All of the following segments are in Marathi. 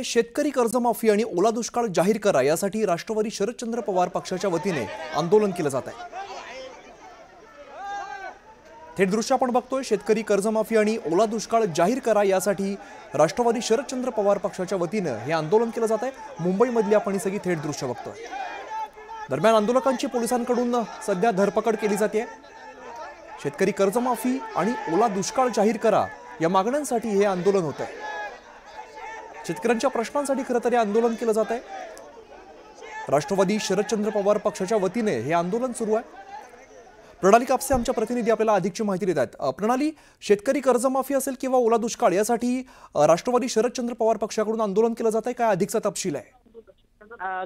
पाहते शेतकरी कर्जमाफी आणि ओला दुष्काळ जाहीर करा यासाठी राष्ट्रवादी शरदचंद्र पवार पक्षाच्या वतीने आंदोलन केलं जात आहे। थेट दृश्य आपण बघतोय। शेतकरी कर्जमाफी आणि ओला दुष्काळ जाहीर करा यासाठी राष्ट्रवादी शरदचंद्र पवार पक्षाच्या वतीने हे आंदोलन केलं जात आहे। मुंबईमधली आपण ही सगळी थेट दृश्य बघतोय। दरम्यान आंदोलकांची पोलिसांकडून सध्या धरपकड केली जाते। शेतकरी कर्जमाफी आणि ओला दुष्काळ जाहीर करा या मागण्यांसाठी हे आंदोलन होत आहे। शेतकऱ्यांच्या प्रश्नांसाठी खरं तर हे आंदोलन केलं जात आहे। राष्ट्रवादी शरदचंद्र पवार पक्षाच्या वतीने हे आंदोलन सुरू आहे। प्रणाली कापसे आमच्या प्रतिनिधी आपल्याला अधिकची माहिती देत आहेत। प्रणाली, शेतकरी कर्जमाफी असेल किंवा ओला दुष्काळ यासाठी राष्ट्रवादी शरदचंद्र पवार पक्षाकडून आंदोलन केलं जात आहे, काय अधिकचा तपशील आहे?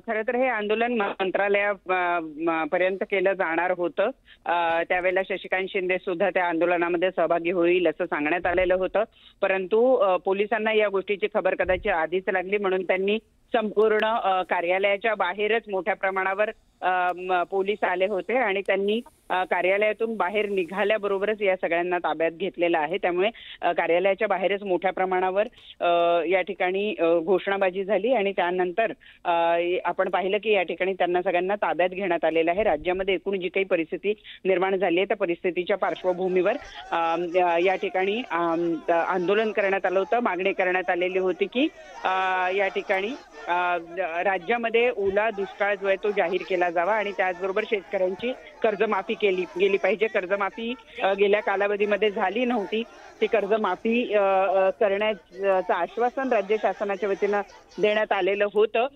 खरं तर हे आंदोलन मंत्रालयापर्यंत केलं जाणार होतं। त्यावेळेला शशिकांत शिंदे सुद्धा त्या आंदोलनामध्ये सहभागी होईल असं सांगण्यात आलेलं होतं, परंतु पोलिसांना या गोष्टीची खबर कदाचित आधीच लागली, म्हणून त्यांनी संपूर्ण कार्यालयाच्या बाहेरच मोठ्या प्रमाणावर पोलीस आले होते आणि त्यांनी कार्यालयातून बाहेर निघाल्याबरोबरच या सगळ्यांना ताब्यात घेतलेलं आहे। त्यामुळे कार्यालयाच्या बाहेरच मोठ्या प्रमाणावर या ठिकाणी घोषणाबाजी झाली आणि त्यानंतर आपण पाहिलं की या ठिकाणी त्यांना सगळ्यांना ताब्यात घेण्यात आलेलं आहे। राज्यामध्ये एकूण जी काही परिस्थिती निर्माण झाली आहे त्या परिस्थितीच्या पार्श्वभूमीवर या ठिकाणी आंदोलन करण्यात आलं होतं। मागणी करण्यात आलेली होती की या ठिकाणी राज्यामध्ये ओला दुष्काळ जो आहे तो जाहीर केला जावा आणि त्याचबरोबर शेतकऱ्यांची कर्जमाफी केली गेली पाहिजे। कर्जमाफी गेल्या कालावधीमध्ये झाली नव्हती, ती कर्जमाफी करण्याचं आश्वासन राज्य शासनाच्या वतीनं देण्यात आलेलं होतं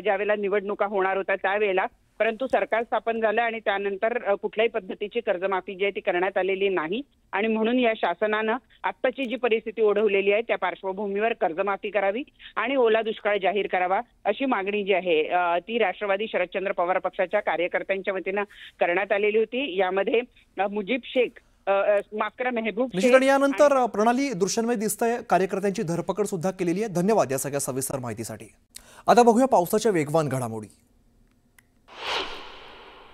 ज्यावेळेला निवडणुका होणार होत्या त्यावेळेला, परंतु सरकार स्थापन झालं आणि त्यानंतर कुठल्याही पद्धतीची कर्जमाफी जी आहे ती करण्यात आलेली नाही आणि म्हणून या शासनानं आत्ताची जी परिस्थिती ओढवलेली आहे त्या पार्श्वभूमीवर कर्जमाफी करावी आणि ओला दुष्काळ जाहीर करावा अशी मागणी जी आहे ती राष्ट्रवादी शरदचंद्र पवार पक्षाच्या कार्यकर्त्यांच्या वतीनं करण्यात आलेली होती। यामध्ये मुजीब शेख, माकरा मेहबूब शेख यानंतर प्रणाली दृश्यांमध्ये दिसतंय कार्यकर्त्यांची धरपकड सुद्धा केलेली आहे। धन्यवाद या सगळ्या सविस्तर माहितीसाठी। आता बघूया पावसाच्या वेगवान घडामोडी।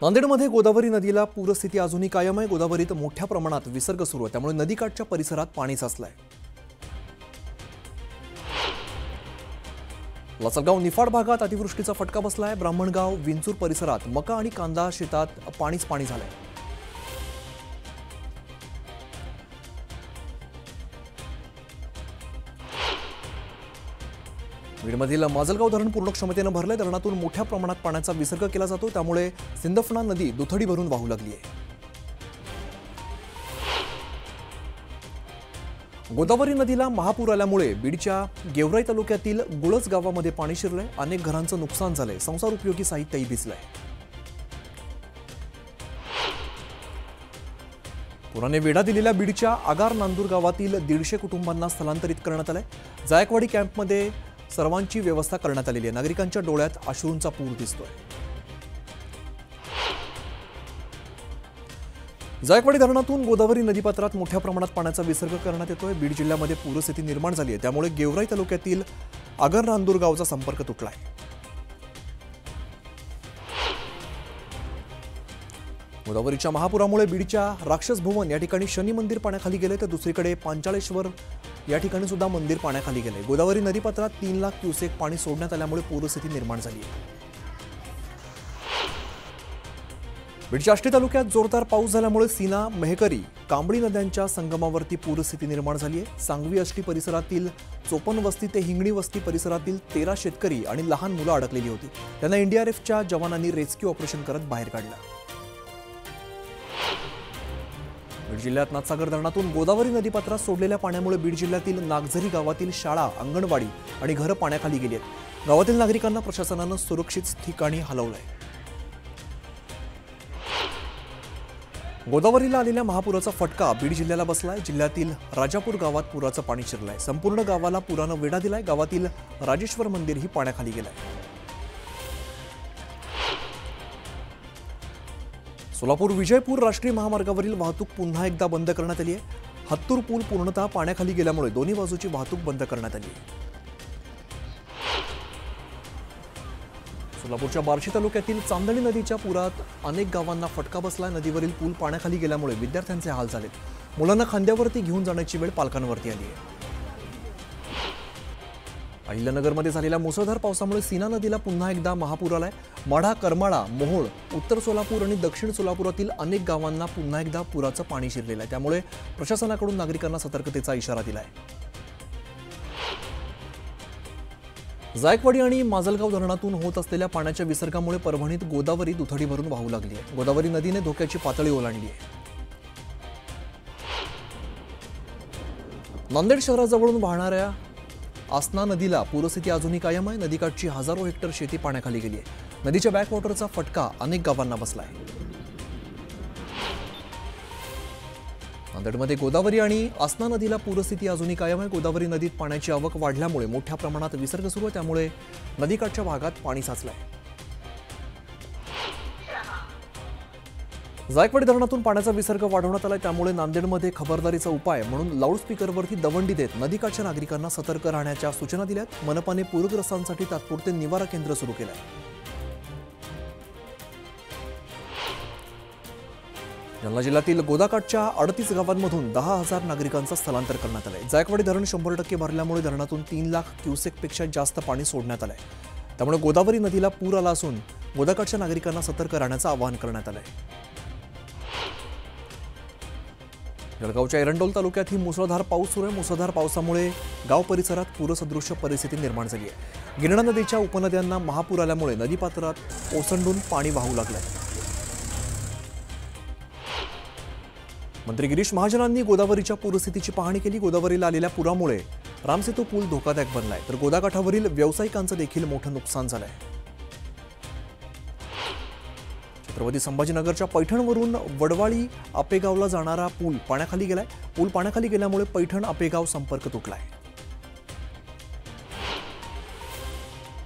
नांदेडमध्ये गोदावरी नदीला पूरस्थिती अजूनही कायम आहे। गोदावरीत मोठ्या प्रमाणात विसर्ग सुरू आहे, त्यामुळे नदीकाठच्या परिसरात पाणी साचलंय। लासलगाव निफाड भागात अतिवृष्टीचा फटका बसलाय। ब्राह्मणगाव विंचूर परिसरात मका आणि कांदा शेतात पाणीच पाणी झालंय। बीडमधील माजलगाव धरण पूर्ण क्षमतेनं भरलंय। धरणातून मोठ्या प्रमाणात पाण्याचा विसर्ग केला जातो, त्यामुळे सिंदफणा नदी दुथडी भरून वाहू लागली आहे। गोदावरी नदीला महापूर आल्यामुळे बीडच्या गेवराई तालुक्यातील गुळज गावामध्ये पाणी शिरलंय। अनेक घरांचं नुकसान झालंय, संसार उपयोगी साहित्यही भिजलंय। पुराने वेढा दिलेल्या बीडच्या आगार नांदूर गावातील 150 कुटुंबांना स्थलांतरित करण्यात आलंय। जायकवाडी कॅम्पमध्ये सर्वांची व्यवस्था करण्यात आलेली आहे। नागरिकांच्या डोळ्यात अश्रूंचा पूर दिसतोय। जायकवाडी धरणातून गोदावरी नदीपात्रात मोठ्या प्रमाणात पाण्याचा विसर्ग करण्यात येतोय। बीड जिल्ह्यामध्ये पूरस्थिती निर्माण झाली आहे, त्यामुळे गेवराई तालुक्यातील आगार नांदूर गावचा संपर्क तुटलाय। गोदावरीच्या महापुरामुळे बीडच्या राक्षस भुवन या ठिकाणी शनी मंदिर पाण्याखाली गेले, तर दुसरीकडे पांचाळेश्वर या ठिकाणी सुद्धा मंदिर पाण्याखाली गेले। गोदावरी नदीपात्रात 3 लाख क्युसेक पाणी सोडण्यात आल्यामुळे पूरस्थिती निर्माण झाली आहे। बीडच्या आष्टी तालुक्यात जोरदार पाऊस झाल्यामुळे सीना, मेहकरी, कांबळी नद्यांच्या संगमावरती पूरस्थिती निर्माण झाली आहे। सांगवी आष्टी परिसरातील चोपन वस्ती ते हिंगणी वस्ती परिसरातील 13 शेतकरी आणि लहान मुलं अडकलेली होती, त्यांना एनडीआरएफच्या जवानांनी रेस्क्यू ऑपरेशन करत बाहेर काढलं। बीड जिल्ह्यात नाथसागर धरणातून गोदावरी नदीपात्रात सोडलेल्या पाण्यामुळे बीड जिल्ह्यातील नागझरी गावातील शाळा, अंगणवाडी आणि घरं पाण्याखाली गेली आहेत। गावातील नागरिकांना प्रशासनानं सुरक्षित ठिकाणी हलवलंय। गोदावरीला आलेल्या महापुराचा फटका बीड जिल्ह्याला बसलाय। जिल्ह्यातील राजापूर गावात पुराचं पाणी शिरलंय। संपूर्ण गावाला पुरानं वेढा दिलाय। गावातील राजेश्वर मंदिरही पाण्याखाली गेलंय। सोलापूर विजयपूर राष्ट्रीय महामार्गावरील वाहतूक पुन्हा एकदा बंद करण्यात आली आहे। हत्तूर पूल पूर्णतः पाण्याखाली गेल्यामुळे दोन्ही बाजूची वाहतूक बंद करण्यात आली आहे। सोलापूरच्या बार्शी तालुक्यातील चांदणी नदीच्या पुरात अनेक गावांना फटका बसला। नदीवरील पूल पाण्याखाली गेल्यामुळे विद्यार्थ्यांचे हाल झालेत। मुलांना खांद्यावरती घेऊन जाण्याची वेळ पालकांवरती आली आहे। अहिल्यानगरमध्ये झालेल्या मुसळधार पावसामुळे सीना नदीला पुन्हा एकदा महापूर आलाय. माढा, करमाळा, मोहोळ, उत्तर सोलापूर आणि दक्षिण सोलापुरातील अनेक गावांना पुन्हा एकदा पुराचं पाणी शिरलेलं आहे. त्यामुळे प्रशासनाकडून नागरिकांना सतर्कतेचा इशारा दिलाय. जायकवाडी आणि माजलगाव धरणातून होत असलेल्या पाण्याच्या विसर्गामुळे परभणीत गोदावरी दुथडी भरून वाहू लागली आहे. गोदावरी नदीने धोक्याची पातळी ओलांडली आहे. नांदेड शहराजवळून वाहणाऱ्या आसना नदीला पूरस्थिती अजूनही कायम आहे. नदीकाठची हजारो हेक्टर शेती पाण्याखाली गेली आहे. नदीच्या बॅकवॉटरचा फटका अनेक गावांना बसलाय. नांदेडमध्ये गोदावरी आणि आसना नदीला पूरस्थिती अजूनही कायम आहे. गोदावरी नदीत पाण्याची आवक वाढल्यामुळे मोठ्या प्रमाणात विसर्ग सुरू आहे. त्यामुळे नदीकाठच्या भागात पाणी साचलंय. जायकवाडी धरणातून पाण्याचा विसर्ग वाढवण्यात आलाय. त्यामुळे नांदेडमध्ये खबरदारीचा उपाय म्हणून लाऊडस्पीकरवरती दवंडी देत नदीकाठच्या नागरिकांना सतर्क राहण्याच्या सूचना दिल्यात. मनपाने पूरग्रस्तांसाठी तात्पुरते निवारा केंद्र सुरू केलंय. जालना जिल्ह्यातील गोदाकाठच्या 38 गावांमधून 10,000 नागरिकांचं स्थलांतर करण्यात आलंय. जायकवाडी धरण 100% भरल्यामुळे धरणातून 3 लाख क्युसेकपेक्षा जास्त पाणी सोडण्यात आलंय. त्यामुळे गोदावरी नदीला पूर आला असून गोदाकाठच्या नागरिकांना सतर्क राहण्याचं आवाहन करण्यात आलंय. जळगावच्या एरंडोल तालुक्यात ही मुसळधार पाऊस सुरू आहे. मुसळधार पावसामुळे गाव परिसरात पूरसदृश्य परिस्थिती निर्माण झाली आहे. गिरणा नदीच्या उपनद्यांना महापूर आल्यामुळे नदीपात्रात ओसंडून पाणी वाहू लागलंय. मंत्री गिरीश महाजनांनी गोदावरीच्या पूरस्थितीची पाहणी केली. गोदावरीला आलेल्या पुरामुळे रामसेतू पूल धोकादायक बनलाय, तर गोदाकाठावरील व्यावसायिकांचं देखील मोठं नुकसान झालंय. छत्रपती संभाजीनगरच्या पैठणवरून वडवाळी आपेगावला जाणारा पूल पाण्याखाली गेलाय. पूल पाण्याखाली गेल्यामुळे पैठण आपेगाव संपर्क तुटलाय.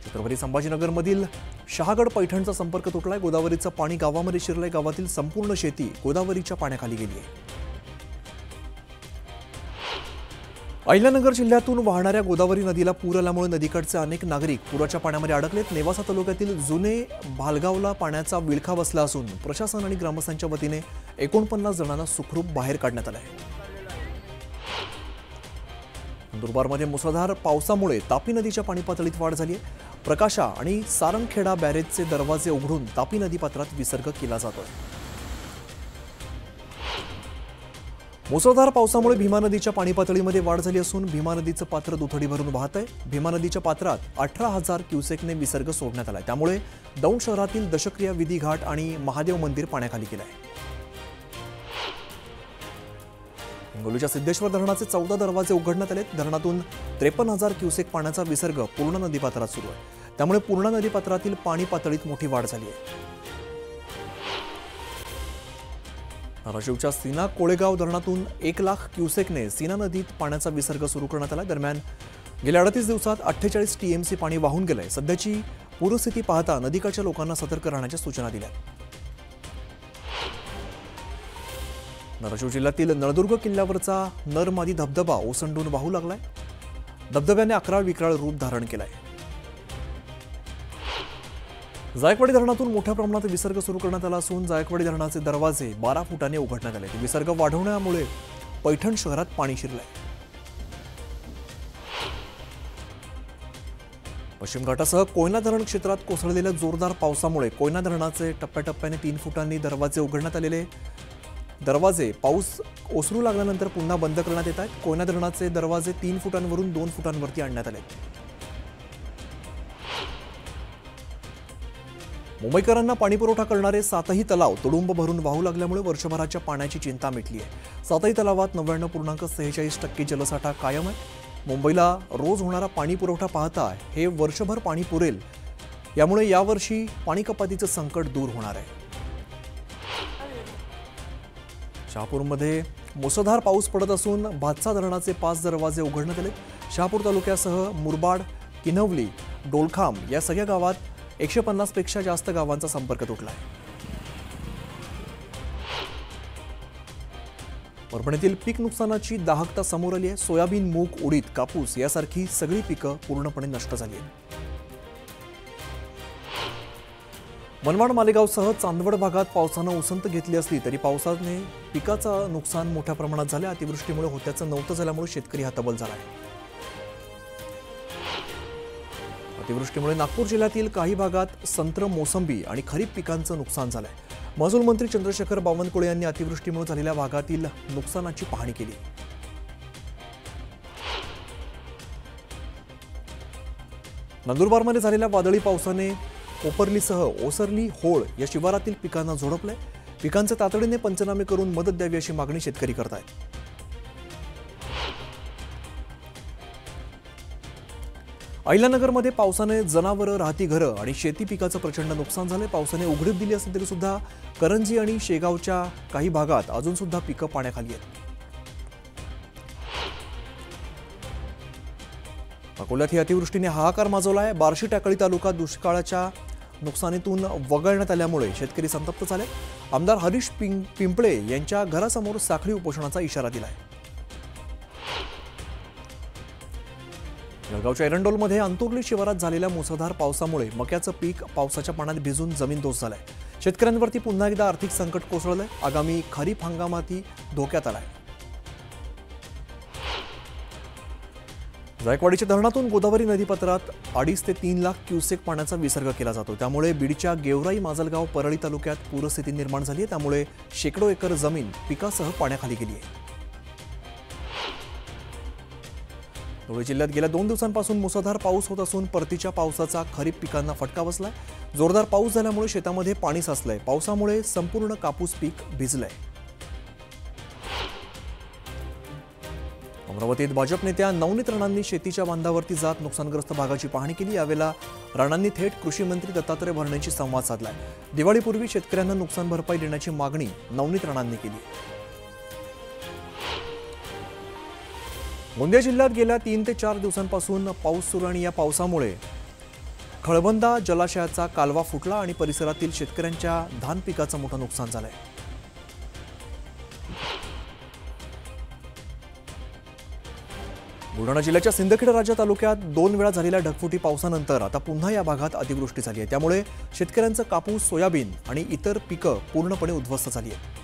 छत्रपती संभाजीनगरमधील शहागड पैठणचा संपर्क तुटलाय. गोदावरीचं पाणी गावामध्ये शिरलंय. गावातील संपूर्ण शेती गोदावरीच्या पाण्याखाली गेली आहे. अहिल्यानगर जिल्ह्यातून वाहणाऱ्या गोदावरी नदीला पूर आल्यामुळे नदीकाठचे अनेक नागरिक पुराच्या पाण्यामध्ये अडकलेत. नेवासा तालुक्यातील जुने भालगावला पाण्याचा विळखा बसला असून प्रशासन आणि ग्रामस्थांच्या वतीने 49 जणांना सुखरूप बाहेर काढण्यात आलंय. नंदुरबारमध्ये मुसळधार पावसामुळे तापी नदीच्या पाणी पातळीत वाढ झाली आहे. प्रकाशा आणि सारंगखेडा बॅरेजचे दरवाजे उघडून तापी नदीपात्रात विसर्ग केला जातोय. मुसळधार पावसामुळे भीमा नदीच्या पाणी पातळीमध्ये वाढ झाली असून भीमा नदीचं पात्र दुथडी भरून वाहत आहे. भीमा नदीच्या पात्रात 18,000 क्युसेकने विसर्ग सोडण्यात आलाय. त्यामुळे दौंड शहरातील दशक्रिया विधी घाट आणि महादेव मंदिर पाण्याखाली गेलंय. हिंगोलीच्या सिद्धेश्वर धरणाचे 14 दरवाजे उघडण्यात आले. धरणातून 53,000 क्युसेक पाण्याचा विसर्ग पूर्ण नदीपात्रात सुरू आहे. त्यामुळे पूर्ण नदीपात्रातील पाणी पातळीत मोठी वाढ झाली आहे. धाराशिवच्या सीना कोळेगाव धरणातून 1 लाख क्युसेकने सीना नदीत पाण्याचा विसर्ग सुरू करण्यात आला. दरम्यान गेल्या 38 दिवसात 48 टीएमसी पाणी वाहून गेलंय. सध्याची पूरस्थिती पाहता नदीकाठच्या लोकांना सतर्क राहण्याच्या सूचना दिल्या. धाराशिव जिल्ह्यातील नळदुर्ग किल्ल्यावरचा नरमादी धबधबा ओसंडून वाहू लागलाय. धबधब्याने अकराळ विक्राळ रूप धारण केलाय. जायकवाडी धरणातून मोठ्या प्रमाणात विसर्ग सुरू करण्यात आला असून जायकवाडी धरणाचे दरवाजे 12 फुटाने उघडण्यात आले. विसर्ग वाढवण्यामुळे पैठण शहरात पाणी शिरलंय. पश्चिम घाटासह कोयना धरण क्षेत्रात कोसळलेल्या जोरदार पावसामुळे कोयना धरणाचे टप्प्याटप्प्याने 3 फुटांनी दरवाजे उघडण्यात आलेले. दरवाजे पाऊस ओसरू लागल्यानंतर पुन्हा बंद करण्यात येत आहेत. कोयना धरणाचे दरवाजे 3 फुटांवरून 2 फुटांवरती आणण्यात आले. मुंबईकरांना पाणीपुरवठा करणारे 7ही तलाव तुडुंब भरून वाहू लागल्यामुळे वर्षभराच्या पाण्याची चिंता मिटली आहे. 7ही तलावात 99.46% जलसाठा कायम आहे. मुंबईला रोज होणारा पाणी पुरवठा पाहता हे वर्षभर पाणी पुरेल. यामुळे यावर्षी पाणी कपातीचं संकट दूर होणार आहे. शहापूरमध्ये मुसळधार पाऊस पडत असून भातसा धरणाचे 5 दरवाजे उघडण्यात आले. शहापूर तालुक्यासह मुरबाड, किन्हवली, डोलखाम या सगळ्या गावात 150 पेक्षा जास्त गावांचा संपर्क तुटलाय. परभणीतील पीक नुकसानाची दाहकता समोर आली आहे. सोयाबीन, मूग, उडीद, कापूस यासारखी सगळी पिकं पूर्णपणे नष्ट झाली आहेत. मनमाड, मालेगावसह चांदवड भागात पावसानं उसंत घेतली असली तरी पावसाने पिकाचं नुकसान मोठ्या प्रमाणात झाले. अतिवृष्टीमुळे होत्याचं नव्हतं झाल्यामुळे शेतकरी हतबल झाला आहे. अतिवृष्टीमुळे नागपूर जिल्ह्यातील काही भागात संत्र, मोसंबी आणि खरीप पिकांचं नुकसान झालंय. महसूल मंत्री चंद्रशेखर बावनकुळे यांनी अतिवृष्टीमुळे झालेल्या भागातील नुकसानाची पाहणी केली. नंदुरबारमध्ये झालेल्या वादळी पावसाने कोपरलीसह ओसरली, होळ या शिवारातील पिकांना झोडपलंय. पिकांचे तातडीने पंचनामे करून मदत द्यावी अशी मागणी शेतकरी करतायत. अहिल्यानगरमध्ये पावसाने जनावरं, राहती घरं आणि शेती पिकाचं प्रचंड नुकसान झालंय. पावसाने उघडीप दिली असली तरी सुद्धा करंजी आणि शेगावच्या काही भागात अजून सुद्धा पिकं पाण्याखाली आहेत. अकोल्यात ही अतिवृष्टीने हाहाकार माजवलाय. बार्शी टाकळी तालुका दुष्काळाच्या नुकसानीतून वगळण्यात आल्यामुळे शेतकरी संतप्त झाले. आमदार हरीश पिंपळे यांच्या घरासमोर साखळी उपोषणाचा इशारा दिलाय. जळगावच्या एरंडोलमध्ये अंतुर्ली शिवारात झालेल्या मुसळधार पावसामुळे मक्याचं पीक पावसाच्या पाण्यात भिजून जमीनदोस्त झालंय. शेतकऱ्यांवरती पुन्हा एकदा आर्थिक संकट कोसळलंय. आगामी खरीप हंगामातही धोक्यात आलाय. जायकवाडीच्या धरणातून गोदावरी नदीपात्रात 2.5 ते 3 लाख क्युसेक पाण्याचा विसर्ग केला जातो. त्यामुळे बीडच्या गेवराई, माजलगाव, परळी तालुक्यात पूरस्थिती निर्माण झाली आहे. त्यामुळे शेकडो एकर जमीन पिकासह पाण्याखाली गेली आहे. धुळे जिल्ह्यात गेल्या 2 दिवसांपासून मुसळधार पाऊस होत असून परतीच्या पावसाचा खरीप पिकांना फटका बसलाय. जोरदार पाऊस झाल्यामुळे शेतामध्ये पाणी साचलंय. पावसामुळे संपूर्ण कापूस पीक भिजलंय. अमरावतीत भाजप नेत्या नवनीत राणांनी शेतीच्या बांधावरती जात नुकसानग्रस्त भागाची पाहणी केली. यावेळेला राणांनी थेट कृषी मंत्री दत्तात्रय भरणेंशी संवाद साधलाय. दिवाळीपूर्वी शेतकऱ्यांना नुकसान भरपाई देण्याची मागणी नवनीत राणांनी केली. गोंदिया जिल्ह्यात गेल्या 3 ते 4 दिवसांपासून पाऊस सुरू आणि या पावसामुळे खळबंदा जलाशयाचा कालवा फुटला आणि परिसरातील शेतकऱ्यांच्या धान पिकाचं मोठं नुकसान झालंय. बुलढाणा जिल्ह्याच्या सिंदखेड राजा तालुक्यात 2 वेळा झालेल्या ढगफुटी पावसानंतर आता पुन्हा या भागात अतिवृष्टी झाली आहे. त्यामुळे शेतकऱ्यांचं कापूस, सोयाबीन आणि इतर पिकं पूर्णपणे उद्ध्वस्त झाली आहेत.